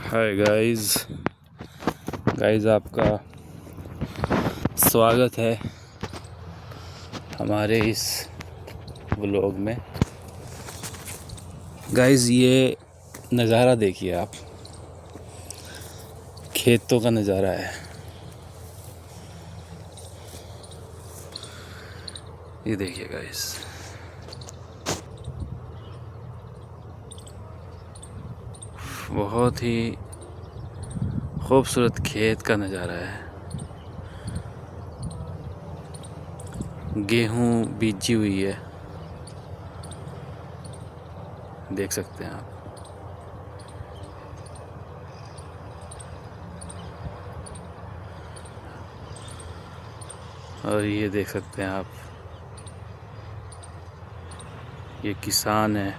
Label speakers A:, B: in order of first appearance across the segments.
A: Hi guys आपका स्वागत है हमारे इस व्लॉग में। गाइस ये नज़ारा देखिए आप, खेतों का नज़ारा है। ये देखिए गाइस, बहुत ही खूबसूरत खेत का नज़ारा है। गेहूं बीजी हुई है, देख सकते हैं आप। और ये देख सकते हैं आप, ये किसान है,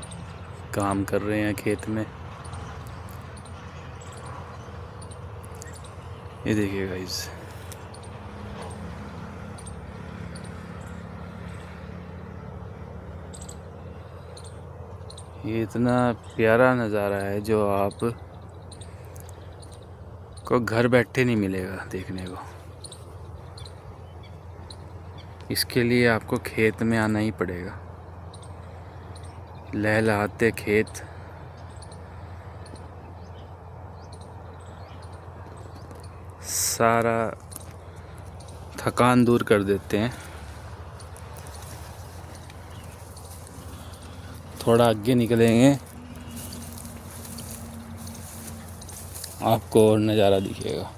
A: काम कर रहे हैं खेत में। ये देखिए गाइस, ये इतना प्यारा नज़ारा है जो आप को घर बैठे नहीं मिलेगा देखने को। इसके लिए आपको खेत में आना ही पड़ेगा। लहलहाते खेत, सारा थकान दूर कर देते हैं। थोड़ा आगे निकलेंगे आपको और नज़ारा दिखेगा।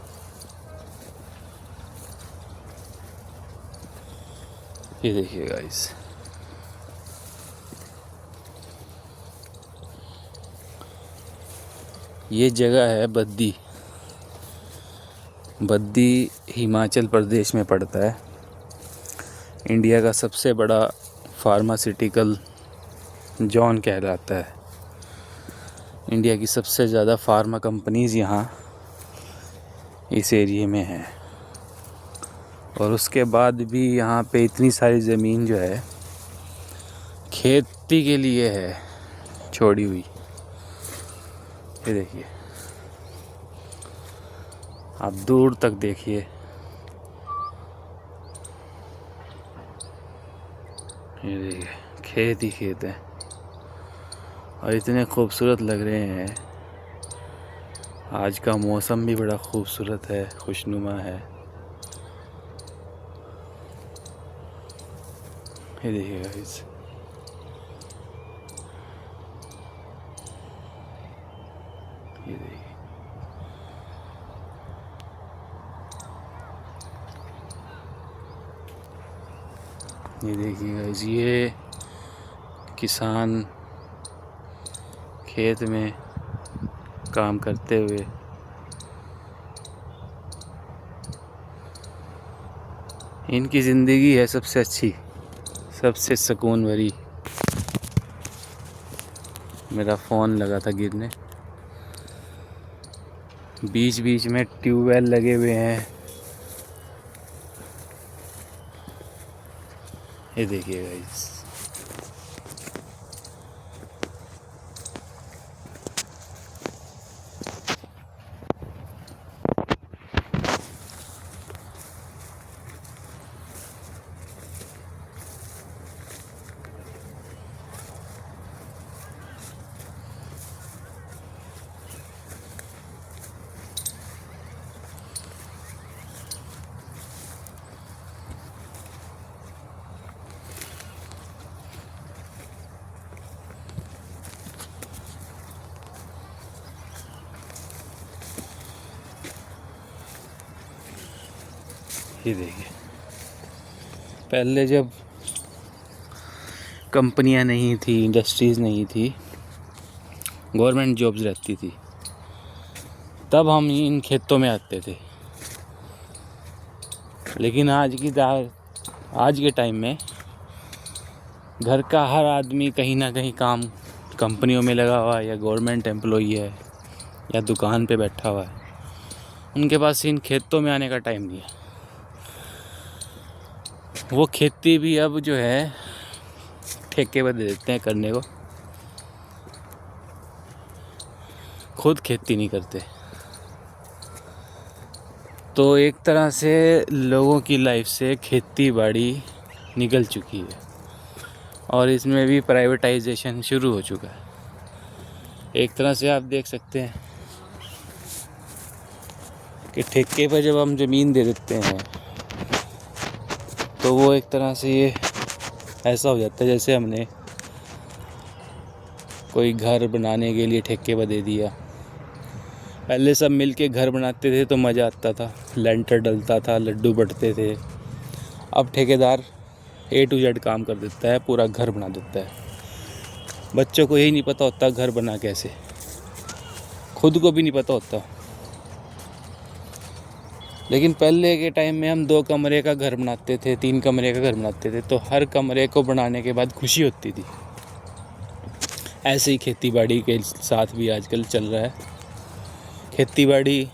A: ये देखिए गाइस, ये जगह है बद्दी। बद्दी हिमाचल प्रदेश में पड़ता है। इंडिया का सबसे बड़ा फार्मास्यूटिकल जोन कहलाता है। इंडिया की सबसे ज़्यादा फार्मा कंपनीज़ यहाँ इस एरिए में हैं। और उसके बाद भी यहाँ पे इतनी सारी ज़मीन जो है खेती के लिए है छोड़ी हुई। ये देखिए, आप दूर तक देखिए, ये देखिए खेत ही खेत है और इतने खूबसूरत लग रहे हैं। आज का मौसम भी बड़ा खूबसूरत है, खुशनुमा है। ये देखिए गाइस, ये देखिए, ये देखिए गाइस, ये किसान खेत में काम करते हुए इनकी ज़िंदगी है सबसे अच्छी, सबसे सुकून भरी। मेरा फ़ोन लगा था गिरने। बीच बीच में ट्यूबवेल लगे हुए हैं। ये देखिए गाइस, ये देखिए, पहले जब कंपनियां नहीं थी, इंडस्ट्रीज़ नहीं थी, गवर्नमेंट जॉब्स रहती थी, तब हम इन खेतों में आते थे। लेकिन आज के टाइम में घर का हर आदमी कहीं ना कहीं काम कंपनियों में लगा हुआ है, या गवर्नमेंट एम्प्लॉई है, या दुकान पे बैठा हुआ है। उनके पास इन खेतों में आने का टाइम नहीं है। वो खेती भी अब जो है ठेके पर दे देते हैं करने को, खुद खेती नहीं करते। तो एक तरह से लोगों की लाइफ से खेती बाड़ी निकल चुकी है और इसमें भी प्राइवेटाइजेशन शुरू हो चुका है। एक तरह से आप देख सकते हैं कि ठेके पर जब हम ज़मीन दे देते हैं तो वो एक तरह से ये ऐसा हो जाता है जैसे हमने कोई घर बनाने के लिए ठेके पर दे दिया। पहले सब मिल के घर बनाते थे तो मज़ा आता था, लेंटर डलता था, लड्डू बटते थे। अब ठेकेदार A to Z काम कर देता है, पूरा घर बना देता है। बच्चों को यही नहीं पता होता घर बना कैसे, खुद को भी नहीं पता होता। लेकिन पहले के टाइम में हम 2 कमरे का घर बनाते थे, 3 कमरे का घर बनाते थे, तो हर कमरे को बनाने के बाद खुशी होती थी। ऐसे ही खेती बाड़ी के साथ भी आजकल चल रहा है। खेती बाड़ी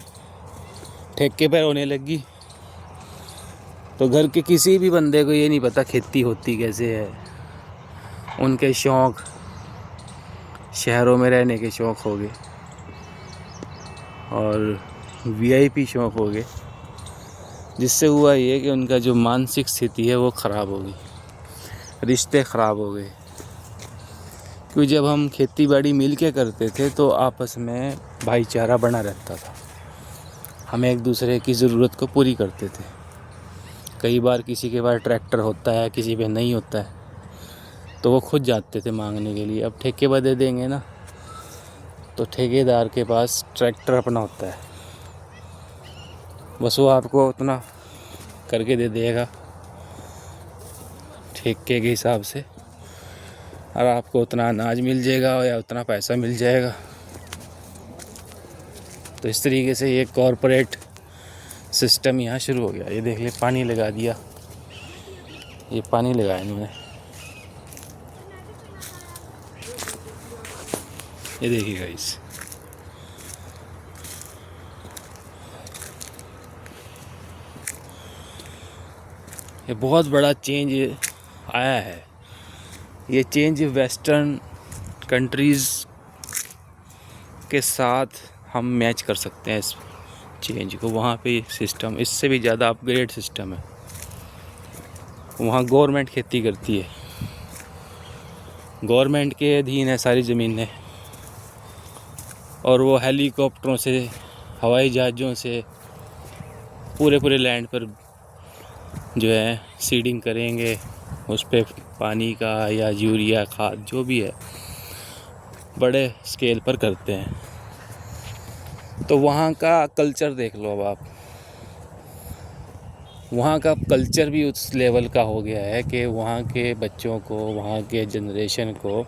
A: ठेके पर होने लगी तो घर के किसी भी बंदे को ये नहीं पता खेती होती कैसे है। उनके शौक़ शहरों में रहने के शौक़ हो गए और VIP शौक़ हो गए, जिससे हुआ ये कि उनका जो मानसिक स्थिति है वो ख़राब हो गई, रिश्ते ख़राब हो गए। क्योंकि जब हम खेती बाड़ी मिल के करते थे तो आपस में भाईचारा बना रहता था, हम एक दूसरे की ज़रूरत को पूरी करते थे। कई बार किसी के पास ट्रैक्टर होता है, किसी पे नहीं होता है, तो वो खुद जाते थे मांगने के लिए। अब ठेके पर दे देंगे ना तो ठेकेदार के पास ट्रैक्टर अपना होता है, बस वो आपको उतना करके दे देगा ठेके के हिसाब से, और आपको उतना अनाज मिल जाएगा या उतना पैसा मिल जाएगा। तो इस तरीके से ये कॉरपोरेट सिस्टम यहाँ शुरू हो गया। ये देख ले, पानी लगा दिया, ये पानी लगाया इन्होंने, ये देखिएगा इस ये बहुत बड़ा चेंज आया है। ये चेंज वेस्टर्न कंट्रीज़ के साथ हम मैच कर सकते हैं इस चेंज को। वहाँ पे सिस्टम इससे भी ज़्यादा अपग्रेड सिस्टम है। वहाँ गवर्नमेंट खेती करती है, गवर्नमेंट के अधीन है सारी ज़मीनें, और वो हेलीकॉप्टरों से, हवाई जहाज़ों से पूरे लैंड पर जो है सीडिंग करेंगे। उस पर पानी का या यूरिया खाद जो भी है बड़े स्केल पर करते हैं। तो वहाँ का कल्चर देख लो। अब आप वहाँ का कल्चर भी उस लेवल का हो गया है कि वहाँ के बच्चों को, वहाँ के जनरेशन को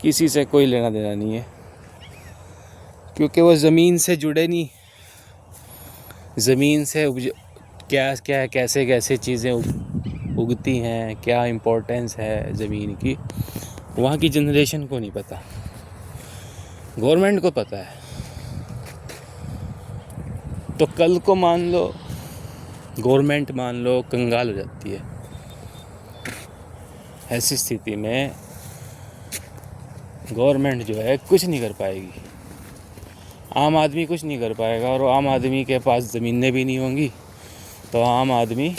A: किसी से कोई लेना देना नहीं है, क्योंकि वो ज़मीन से जुड़े नहीं। ज़मीन से क्या क्या कैसे कैसे चीज़ें उगती हैं, क्या इम्पोर्टेंस है ज़मीन की, वहाँ की जनरेशन को नहीं पता, गवर्नमेंट को पता है। तो कल को मान लो गवर्नमेंट मान लो कंगाल हो जाती है, ऐसी स्थिति में गवर्नमेंट जो है कुछ नहीं कर पाएगी, आम आदमी कुछ नहीं कर पाएगा। और आम आदमी के पास ज़मीनें भी नहीं होंगी, तो आम आदमी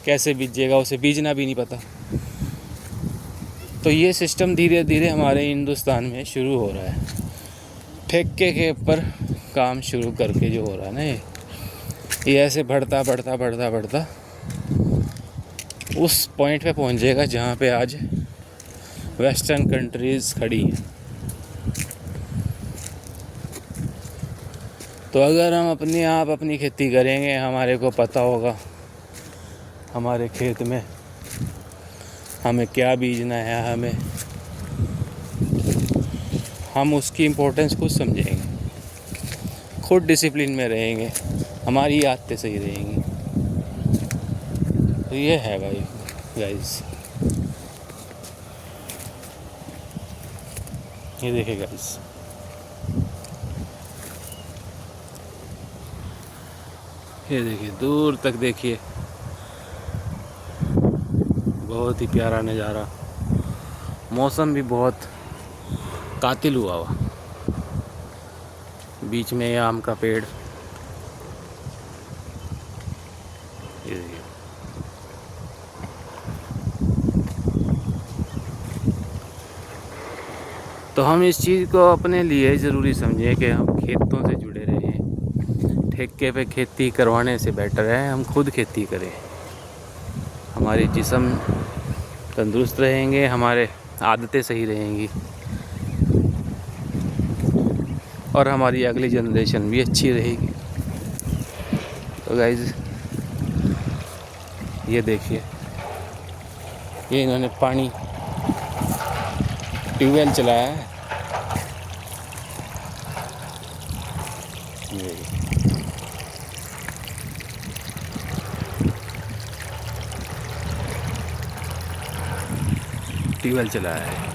A: कैसे बीजेगा, उसे बीजना भी नहीं पता। तो ये सिस्टम धीरे धीरे हमारे हिंदुस्तान में शुरू हो रहा है। ठेके के ऊपर काम शुरू करके जो हो रहा है ना, ये ऐसे बढ़ता उस पॉइंट पे पहुंच जाएगा जहाँ पे आज वेस्टर्न कंट्रीज़ खड़ी हैं। तो अगर हम अपनी खेती करेंगे, हमारे को पता होगा हमारे खेत में हमें क्या बीजना है, हम उसकी इम्पोर्टेंस खुद समझेंगे, खुद डिसिप्लिन में रहेंगे, हमारी आदतें सही रहेंगी। तो ये है भाई गाइस, ये देखिए गाइस, ये देखिए दूर तक देखिए, बहुत ही प्यारा नज़ारा। मौसम भी बहुत कातिल हुआ बीच में ये आम का पेड़, ये देखिए। तो हम इस चीज़ को अपने लिए ज़रूरी समझें कि हम खेतों से जुड़े रहें। ठेके पे खेती करवाने से बेटर है हम खुद खेती करें। हमारी जिस्म तंदुरुस्त रहेंगे, हमारे आदतें सही रहेंगी और हमारी अगली जनरेशन भी अच्छी रहेगी। तो गाइज़ ये देखिए, ये इन्होंने पानी ट्यूबवेल चलाया है। ट्यूबवेल चलाया है।